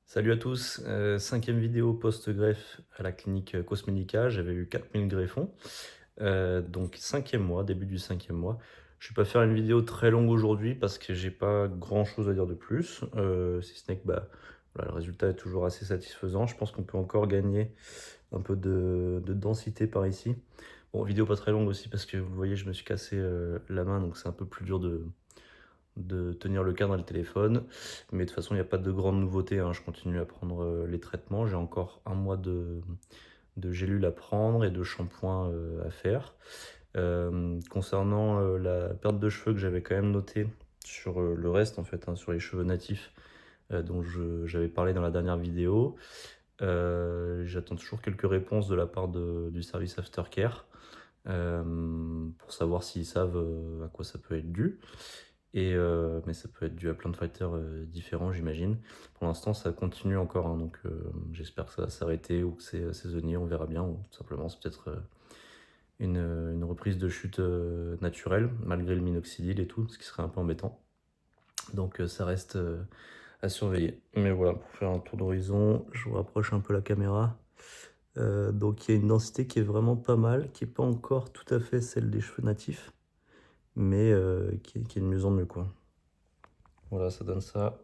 Salut à tous, 5e vidéo post-greffe à la clinique Cosmenica. J'avais eu 4000 greffons, donc 5e mois, début du 5e mois. Je vais pas faire une vidéo très longue aujourd'hui parce que j'ai pas grand chose à dire de plus, si ce n'est que voilà, le résultat est toujours assez satisfaisant. Je pense qu'on peut encore gagner un peu de densité par ici. Bon, vidéo pas très longue aussi parce que vous voyez, je me suis cassé la main, donc c'est un peu plus dur de tenir le cadre et le téléphone. Mais de toute façon, il n'y a pas de grande nouveauté, hein. Je continue à prendre les traitements. J'ai encore un mois de gélules à prendre et de shampoing à faire. Concernant la perte de cheveux que j'avais quand même noté sur le reste, en fait, hein, sur les cheveux natifs dont j'avais parlé dans la dernière vidéo, j'attends toujours quelques réponses de la part du service aftercare pour savoir s'ils savent à quoi ça peut être dû. Mais ça peut être dû à plein de facteurs différents, j'imagine. Pour l'instant, ça continue encore, hein, donc j'espère que ça va s'arrêter ou que c'est saisonnier, on verra bien. Ou tout simplement, c'est peut-être une reprise de chute naturelle, malgré le minoxidil et tout, ce qui serait un peu embêtant. Donc ça reste à surveiller. Mais voilà, pour faire un tour d'horizon, je vous rapproche un peu la caméra. Donc il y a une densité qui est vraiment pas mal, qui n'est pas encore tout à fait celle des cheveux natifs, mais qui est de mieux en mieux, quoi. Voilà, ça donne ça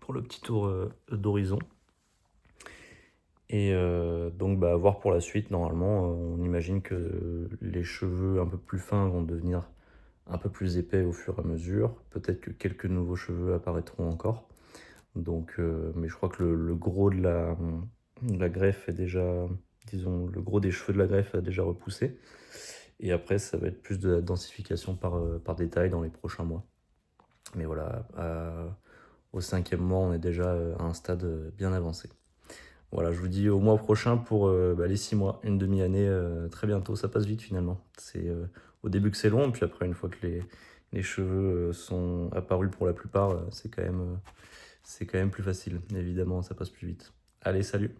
pour le petit tour d'horizon. Et donc, à voir pour la suite. Normalement, on imagine que les cheveux un peu plus fins vont devenir un peu plus épais au fur et à mesure. Peut-être que quelques nouveaux cheveux apparaîtront encore. Donc, mais je crois que le gros de la greffe est déjà, disons, le gros des cheveux de la greffe a déjà repoussé. Et après, ça va être plus de la densification par détail dans les prochains mois. Mais voilà, au 5e mois, on est déjà à un stade bien avancé. Voilà, je vous dis au mois prochain pour les 6 mois, une demi-année, très bientôt. Ça passe vite finalement. C'est au début que c'est long, puis après, une fois que les cheveux sont apparus pour la plupart, c'est quand même plus facile. Évidemment, ça passe plus vite. Allez, salut!